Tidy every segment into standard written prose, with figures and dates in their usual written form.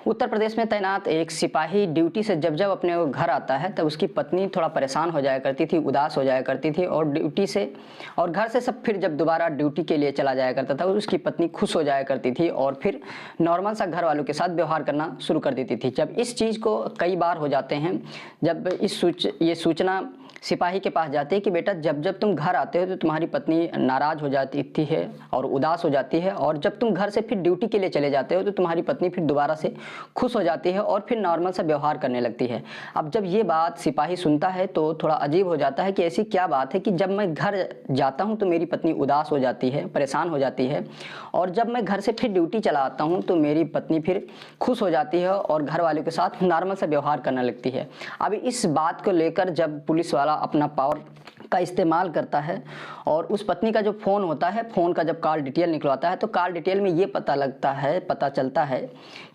उत्तर प्रदेश में तैनात एक सिपाही ड्यूटी से जब जब अपने घर आता है तब उसकी पत्नी थोड़ा परेशान हो जाया करती थी, उदास हो जाया करती थी और ड्यूटी से और घर से सब फिर जब दोबारा ड्यूटी के लिए चला जाया करता था उसकी पत्नी खुश हो जाया करती थी और फिर नॉर्मल सा घर वालों के साथ व्यवहार करना शुरू कर देती थी। जब इस चीज़ को कई बार हो जाते हैं, जब ये सूचना सिपाही के पास जाती है कि बेटा जब जब तुम घर आते हो तो तुम्हारी पत्नी नाराज़ हो जाती है और उदास हो जाती है, और जब तुम घर से फिर ड्यूटी के लिए चले जाते हो तो तुम्हारी पत्नी फिर दोबारा से खुश हो जाती है और फिर नॉर्मल सा व्यवहार करने लगती है। अब जब ये बात सिपाही सुनता है तो थोड़ा अजीब हो जाता है कि ऐसी क्या बात है कि जब मैं घर जाता हूँ तो मेरी पत्नी उदास हो जाती है, परेशान हो जाती है, और जब मैं घर से फिर ड्यूटी चला आता हूँ तो मेरी पत्नी फिर खुश हो जाती है और घर वालों के साथ नॉर्मल सा व्यवहार करने लगती है। अब इस बात को लेकर जब पुलिस वाला अपना पावर का इस्तेमाल करता है और उस पत्नी का जो फ़ोन होता है, फ़ोन का जब कॉल डिटेल निकलवाता है तो कॉल डिटेल में ये पता चलता है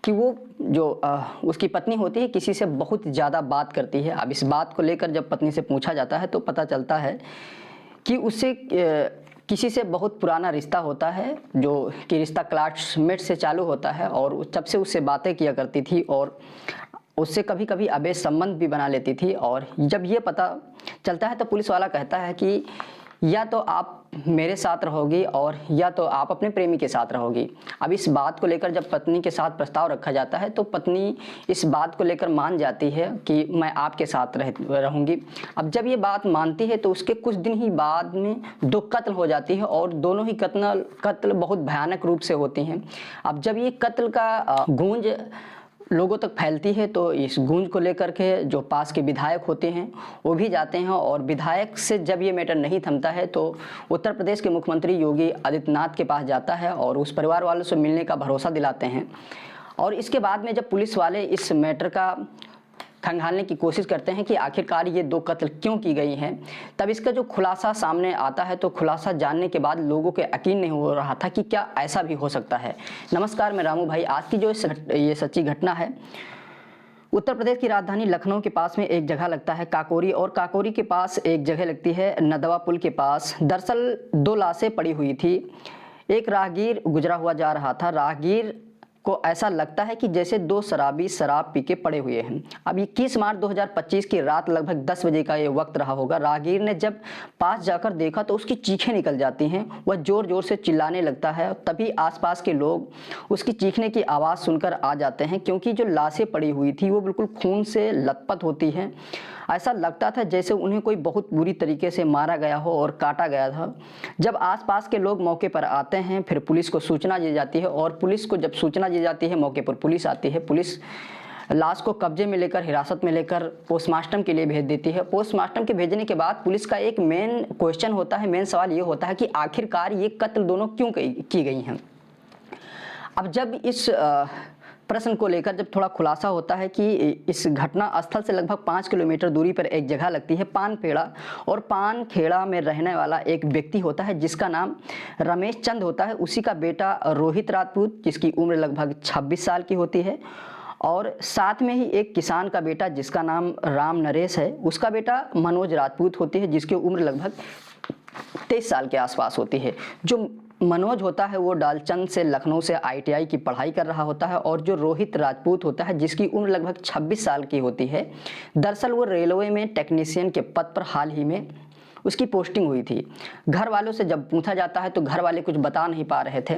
कि वो जो उसकी पत्नी होती है किसी से बहुत ज़्यादा बात करती है। अब इस बात को लेकर जब पत्नी से पूछा जाता है तो पता चलता है कि उससे किसी से बहुत पुराना रिश्ता होता है, जो कि रिश्ता क्लासमेट से चालू होता है और तब से उससे बातें किया करती थी और उससे कभी कभी अवैध संबंध भी बना लेती थी। और जब ये पता चलता है तो पुलिस वाला कहता है कि या तो आप मेरे साथ रहोगी और या तो आप अपने प्रेमी के साथ रहोगी। अब इस बात को लेकर जब पत्नी के साथ प्रस्ताव रखा जाता है तो पत्नी इस बात को लेकर मान जाती है कि मैं आपके साथ रहूँगी। अब जब ये बात मानती है तो उसके कुछ दिन ही बाद में 2 कत्ल हो जाती है और दोनों ही कत्ल बहुत भयानक रूप से होती हैं। अब जब ये कत्ल का गूंज लोगों तक फैलती है तो इस गूंज को लेकर के जो पास के विधायक होते हैं वो भी जाते हैं, और विधायक से जब ये मैटर नहीं थमता है तो उत्तर प्रदेश के मुख्यमंत्री योगी आदित्यनाथ के पास जाता है और उस परिवार वालों से मिलने का भरोसा दिलाते हैं। और इसके बाद में जब पुलिस वाले इस मैटर का खंगालने की कोशिश करते हैं कि आखिरकार ये 2 कत्ल क्यों की गई हैं, तब इसका जो खुलासा सामने आता है तो खुलासा जानने के बाद लोगों के यकीन नहीं हो रहा था कि क्या ऐसा भी हो सकता है। नमस्कार, मैं रामू भाई। आज की जो ये सच्ची घटना है, उत्तर प्रदेश की राजधानी लखनऊ के पास में एक जगह लगता है काकोरी, और काकोरी के पास एक जगह लगती है नदवा पुल के पास। दरअसल 2 लाशें पड़ी हुई थी। एक राहगीर गुजरा हुआ जा रहा था। राहगीर को ऐसा लगता है कि जैसे 2 शराबी शराब पी के पड़े हुए हैं। अब 21 मार्च 2025 की रात लगभग 10 बजे का ये वक्त रहा होगा। राहगीर ने जब पास जाकर देखा तो उसकी चीखें निकल जाती हैं। वह जोर जोर से चिल्लाने लगता है। तभी आसपास के लोग उसकी चीखने की आवाज़ सुनकर आ जाते हैं, क्योंकि जो लाशें पड़ी हुई थी वो बिल्कुल खून से लथपथ होती हैं। ऐसा लगता था जैसे उन्हें कोई बहुत बुरी तरीके से मारा गया हो और काटा गया था। जब आसपास के लोग मौके पर आते हैं फिर पुलिस को सूचना दी जाती है, और पुलिस को जब सूचना दी जाती है मौके पर पुलिस आती है। पुलिस लाश को कब्जे में लेकर, हिरासत में लेकर पोस्टमार्टम के लिए भेज देती है। पोस्टमार्टम के भेजने के बाद पुलिस का एक मेन क्वेश्चन होता है, मेन सवाल ये होता है कि आखिरकार ये कत्ल दोनों क्यों की गई हैं। अब जब इस प्रश्न को लेकर जब थोड़ा खुलासा होता है कि इस घटना स्थल से लगभग 5 किलोमीटर दूरी पर एक जगह लगती है पानखेड़ा, और पानखेड़ा में रहने वाला एक व्यक्ति होता है जिसका नाम रमेश चंद होता है। उसी का बेटा रोहित राजपूत, जिसकी उम्र लगभग 26 साल की होती है, और साथ में ही एक किसान का बेटा जिसका नाम राम नरेश है, उसका बेटा मनोज राजपूत होती है जिसकी उम्र लगभग 23 साल के आसपास होती है। जो मनोज होता है वो डालचंद से लखनऊ से ITI की पढ़ाई कर रहा होता है, और जो रोहित राजपूत होता है जिसकी उम्र लगभग 26 साल की होती है, दरअसल वो रेलवे में टेक्नीशियन के पद पर हाल ही में उसकी पोस्टिंग हुई थी। घर वालों से जब पूछा जाता है तो घर वाले कुछ बता नहीं पा रहे थे।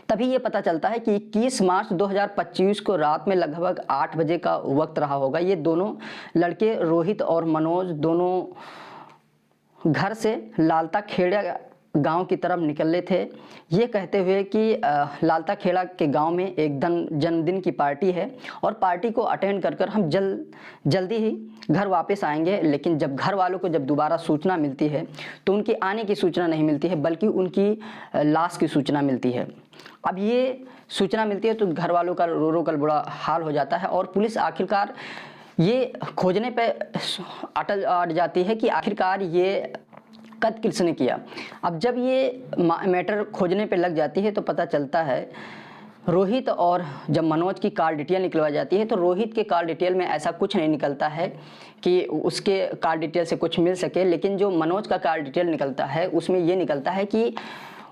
तभी ये पता चलता है कि 21 मार्च 2025 को रात में लगभग 8 बजे का वक्त रहा होगा। ये दोनों लड़के रोहित और मनोज दोनों घर से लालता खेड़ा गांव की तरफ निकले थे, ये कहते हुए कि लालता खेड़ा के गांव में एक जन्मदिन की पार्टी है और पार्टी को अटेंड कर हम जल्दी ही घर वापस आएंगे। लेकिन जब घर वालों को जब दोबारा सूचना मिलती है तो उनकी आने की सूचना नहीं मिलती है, बल्कि उनकी लाश की सूचना मिलती है। अब ये सूचना मिलती है तो घर वालों का रो रो कर बुरा हाल हो जाता है, और पुलिस आखिरकार ये खोजने पे अट जाती है कि आखिरकार ये कत्ल किसने किया। अब जब ये मैटर खोजने पे लग जाती है तो पता चलता है रोहित, और जब मनोज की कॉल डिटेल निकलवाई जाती है तो रोहित के कॉल डिटेल में ऐसा कुछ नहीं निकलता है कि उसके कॉल डिटेल से कुछ मिल सके। लेकिन जो मनोज का कॉल डिटेल निकलता है उसमें ये निकलता है कि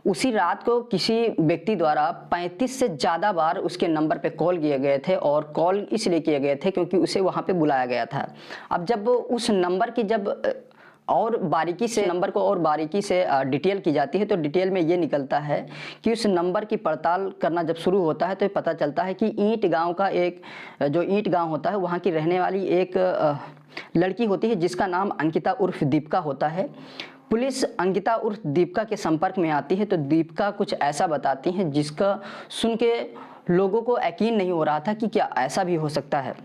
उसी रात को किसी व्यक्ति द्वारा 35 से ज़्यादा बार उसके नंबर पे कॉल किए गए थे, और कॉल इसलिए किए गए थे क्योंकि उसे वहाँ पे बुलाया गया था। अब जब उस नंबर की और बारीकी से नंबर को और बारीकी से डिटेल की जाती है तो डिटेल में ये निकलता है कि उस नंबर की पड़ताल करना जब शुरू होता है तो पता चलता है कि ईंट गांव का एक जो ईंट गांव होता है वहाँ की रहने वाली एक लड़की होती है जिसका नाम अंकिता उर्फ दीपिका होता है। पुलिस अंकिता उर्फ दीपिका के संपर्क में आती है तो दीपिका कुछ ऐसा बताती हैं जिसका सुन के लोगों को यकीन नहीं हो रहा था कि क्या ऐसा भी हो सकता है।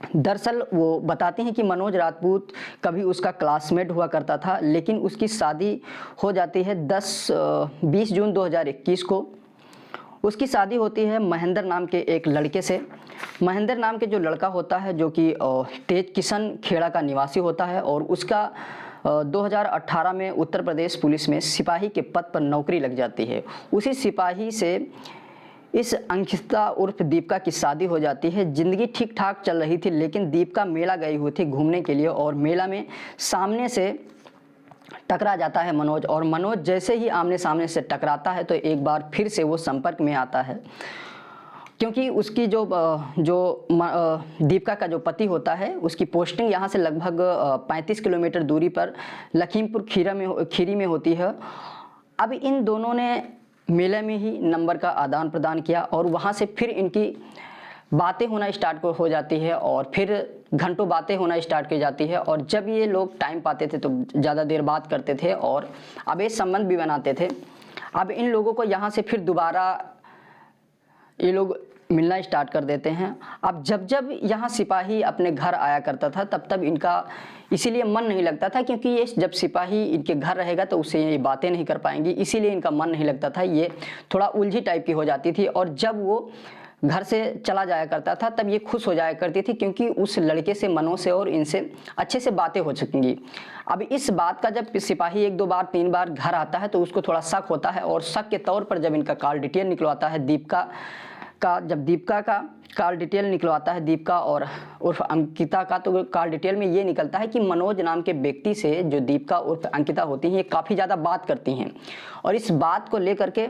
दरअसल वो बताती हैं कि मनोज राजपूत कभी उसका क्लासमेट हुआ करता था, लेकिन उसकी शादी हो जाती है 20 जून 2021 को। उसकी शादी होती है महेंद्र नाम के एक लड़के से। महेंद्र नाम के जो लड़का होता है जो कि तेज किशन खेड़ा का निवासी होता है, और उसका 2018 में उत्तर प्रदेश पुलिस में सिपाही के पद पर नौकरी लग जाती है। उसी सिपाही से इस अंकिता उर्फ दीपिका की शादी हो जाती है। ज़िंदगी ठीक ठाक चल रही थी, लेकिन दीपिका मेला गई हुई थी घूमने के लिए, और मेला में सामने से टकरा जाता है मनोज, और मनोज जैसे ही आमने सामने से टकराता है तो एक बार फिर से वो संपर्क में आता है, क्योंकि उसकी जो दीपिका का जो पति होता है उसकी पोस्टिंग यहाँ से लगभग 35 किलोमीटर दूरी पर लखीमपुर खीरी में होती है। अब इन दोनों ने मेले में ही नंबर का आदान प्रदान किया, और वहाँ से फिर इनकी बातें होना स्टार्ट हो जाती है, और फिर घंटों बातें होना स्टार्ट की जाती है। और जब ये लोग टाइम पाते थे तो ज़्यादा देर बात करते थे, और अब ये संबंध भी बनाते थे। अब इन लोगों को यहाँ से फिर दोबारा ये लोग मिलना स्टार्ट कर देते हैं। अब जब यहाँ सिपाही अपने घर आया करता था तब इनका इसीलिए मन नहीं लगता था, क्योंकि ये जब सिपाही इनके घर रहेगा तो उससे ये बातें नहीं कर पाएंगी, इसीलिए इनका मन नहीं लगता था। ये थोड़ा उलझी टाइप की हो जाती थी, और जब वो घर से चला जाया करता था तब ये खुश हो जाया करती थी, क्योंकि उस लड़के से मनोज से और इनसे अच्छे से बातें हो सकेंगी। अब इस बात का जब सिपाही 1 2 बार 3 बार घर आता है तो उसको थोड़ा शक होता है, और शक के तौर पर जब इनका कॉल डिटेल निकलवाता है दीपिका का कॉल डिटेल निकलवाता है दीपिका और उर्फ अंकिता का, तो कॉल डिटेल में ये निकलता है कि मनोज नाम के व्यक्ति से जो दीपिका उर्फ अंकिता होती हैं ये काफ़ी ज़्यादा बात करती हैं। और इस बात को लेकर के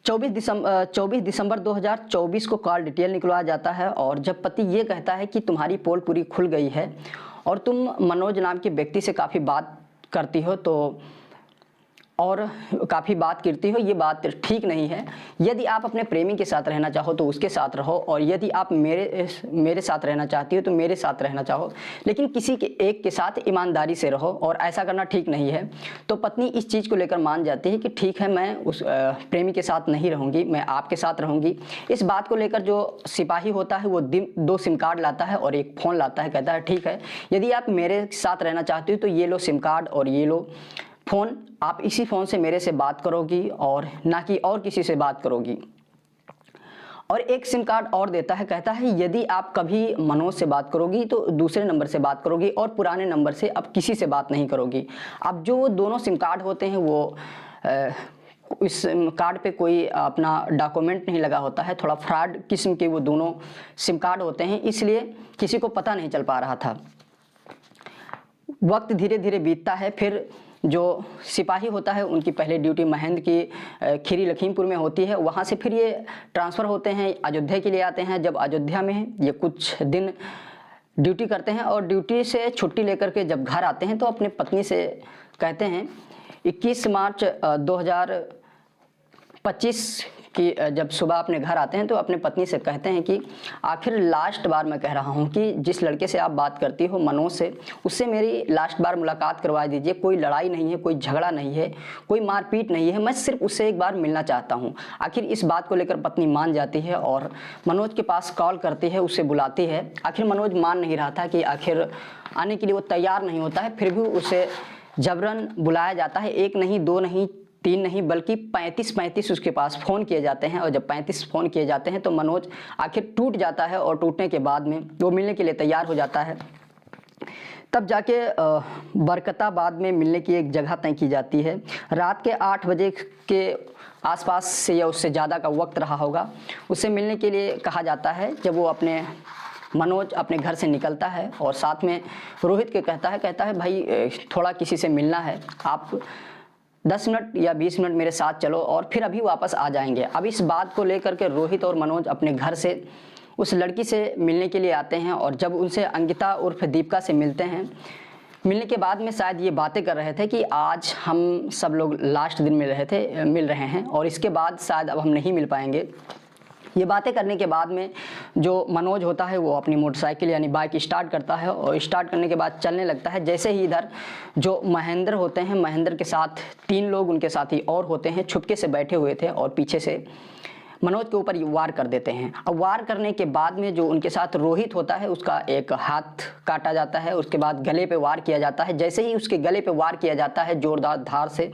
24 दिसंबर 2024 को कॉल डिटेल निकलवाया जाता है, और जब पति ये कहता है कि तुम्हारी पोल पूरी खुल गई है और तुम मनोज नाम के व्यक्ति से काफ़ी बात करती हो ये बात ठीक नहीं है। यदि आप अपने प्रेमी के साथ रहना चाहो तो उसके साथ रहो, और यदि आप मेरे साथ रहना चाहती हो तो मेरे साथ रहना चाहो, लेकिन किसी के एक के साथ ईमानदारी से रहो, और ऐसा करना ठीक नहीं है। तो पत्नी इस चीज़ को लेकर मान जाती है कि ठीक है, मैं उस प्रेमी के साथ नहीं रहूँगी, मैं आपके साथ रहूँगी। इस बात को लेकर जो सिपाही होता है वो 2 सिम कार्ड लाता है और एक फ़ोन लाता है। कहता है ठीक है, यदि आप मेरे साथ रहना चाहती हो तो ये लो सिम कार्ड और ये लो फ़ोन, आप इसी फ़ोन से मेरे से बात करोगी और ना कि और किसी से बात करोगी। और एक सिम कार्ड और देता है, कहता है यदि आप कभी मनोज से बात करोगी तो दूसरे नंबर से बात करोगी, और पुराने नंबर से अब किसी से बात नहीं करोगी। अब जो दोनों सिम कार्ड होते हैं वो इस कार्ड पे कोई अपना डॉक्यूमेंट नहीं लगा होता है, थोड़ा फ्रॉड किस्म के वो दोनों सिम कार्ड होते हैं, इसलिए किसी को पता नहीं चल पा रहा था। वक्त धीरे धीरे बीतता है, फिर जो सिपाही होता है उनकी पहले ड्यूटी महेंद्र की खीरी लखीमपुर में होती है, वहाँ से फिर ये ट्रांसफ़र होते हैं, अयोध्या के लिए आते हैं। जब अयोध्या में ये कुछ दिन ड्यूटी करते हैं और ड्यूटी से छुट्टी लेकर के जब घर आते हैं तो अपने पत्नी से कहते हैं 21 मार्च 2025 कि जब सुबह अपने घर आते हैं तो अपने पत्नी से कहते हैं कि आखिर लास्ट बार मैं कह रहा हूँ कि जिस लड़के से आप बात करती हो मनोज से, उससे मेरी लास्ट बार मुलाकात करवा दीजिए। कोई लड़ाई नहीं है, कोई झगड़ा नहीं है, कोई मारपीट नहीं है, मैं सिर्फ उससे एक बार मिलना चाहता हूँ। आखिर इस बात को लेकर पत्नी मान जाती है और मनोज के पास कॉल करती है, उससे बुलाती है। आखिर मनोज मान नहीं रहा था कि आखिर आने के लिए वो तैयार नहीं होता है, फिर भी उसे जबरन बुलाया जाता है। 1 नहीं 2 नहीं 3 नहीं बल्कि 35 उसके पास फ़ोन किए जाते हैं, और जब 35 फ़ोन किए जाते हैं तो मनोज आखिर टूट जाता है, और टूटने के बाद में वो मिलने के लिए तैयार हो जाता है। तब जाके बरकताबाद में मिलने की एक जगह तय की जाती है। रात के 8 बजे के आसपास से या उससे ज़्यादा का वक्त रहा होगा, उससे मिलने के लिए कहा जाता है। जब वो मनोज अपने घर से निकलता है और साथ में रोहित के कहता है भाई थोड़ा किसी से मिलना है, आप 10 मिनट या 20 मिनट मेरे साथ चलो और फिर अभी वापस आ जाएंगे। अब इस बात को लेकर के रोहित और मनोज अपने घर से उस लड़की से मिलने के लिए आते हैं और जब उनसे अंकिता उर्फ दीपिका से मिलते हैं, मिलने के बाद में शायद ये बातें कर रहे थे कि आज हम सब लोग लास्ट दिन मिल रहे हैं और इसके बाद शायद अब हम नहीं मिल पाएंगे। ये बातें करने के बाद में जो मनोज होता है वो अपनी मोटरसाइकिल यानी बाइक स्टार्ट करता है और स्टार्ट करने के बाद चलने लगता है। जैसे ही इधर जो महेंद्र होते हैं, महेंद्र के साथ 3 लोग उनके साथी और होते हैं, छुपके से बैठे हुए थे और पीछे से मनोज के ऊपर वार कर देते हैं। अब वार करने के बाद में जो उनके साथ रोहित होता है उसका एक हाथ काटा जाता है, उसके बाद गले पे वार किया जाता है। जैसे ही उसके गले पे वार किया जाता है जोरदार धार से,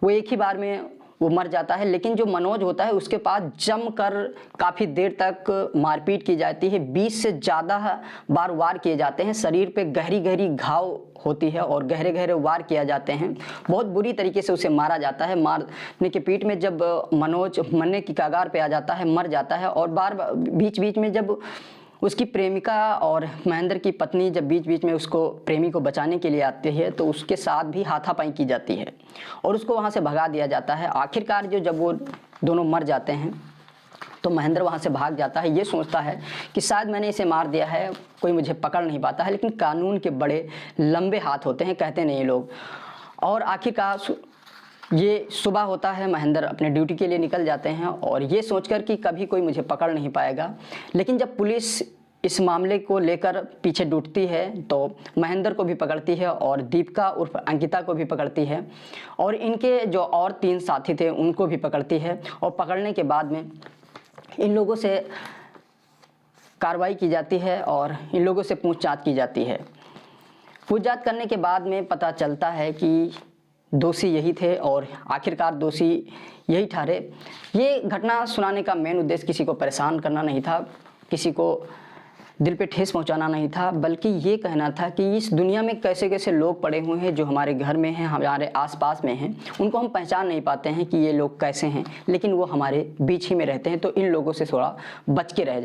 वो एक ही बार में वो मर जाता है। लेकिन जो मनोज होता है उसके पास जमकर काफ़ी देर तक मारपीट की जाती है, 20 से ज़्यादा बार वार किए जाते हैं, शरीर पे गहरी गहरी घाव होती है और गहरे गहरे वार किया जाते हैं। बहुत बुरी तरीके से उसे मारा जाता है। मारने के पीठ में जब मनोज मरने की कगार पे आ जाता है, मर जाता है और बीच बीच में जब उसकी प्रेमिका और महेंद्र की पत्नी जब बीच बीच में उसको प्रेमी को बचाने के लिए आती है तो उसके साथ भी हाथापाई की जाती है और उसको वहाँ से भगा दिया जाता है। आखिरकार जब वो दोनों मर जाते हैं तो महेंद्र वहाँ से भाग जाता है। ये सोचता है कि शायद मैंने इसे मार दिया है, कोई मुझे पकड़ नहीं पाता है, लेकिन कानून के बड़े लंबे हाथ होते हैं, कहते नहीं लोग। और आखिरकार ये सुबह होता है, महेंद्र अपने ड्यूटी के लिए निकल जाते हैं और ये सोचकर कि कभी कोई मुझे पकड़ नहीं पाएगा। लेकिन जब पुलिस इस मामले को लेकर पीछे डूटती है तो महेंद्र को भी पकड़ती है और दीपिका उर्फ अंकिता को भी पकड़ती है और इनके जो और 3 साथी थे उनको भी पकड़ती है। और पकड़ने के बाद में इन लोगों से कार्रवाई की जाती है और इन लोगों से पूछताछ की जाती है। पूछताछ करने के बाद में पता चलता है कि दोषी यही थे और आखिरकार दोषी यही ठहरे। ये घटना सुनाने का मेन उद्देश्य किसी को परेशान करना नहीं था, किसी को दिल पे ठेस पहुंचाना नहीं था, बल्कि ये कहना था कि इस दुनिया में कैसे कैसे लोग पड़े हुए हैं जो हमारे घर में हैं, हमारे आसपास में हैं, उनको हम पहचान नहीं पाते हैं कि ये लोग कैसे हैं, लेकिन वो हमारे बीच ही में रहते हैं। तो इन लोगों से थोड़ा बच के रह जाए।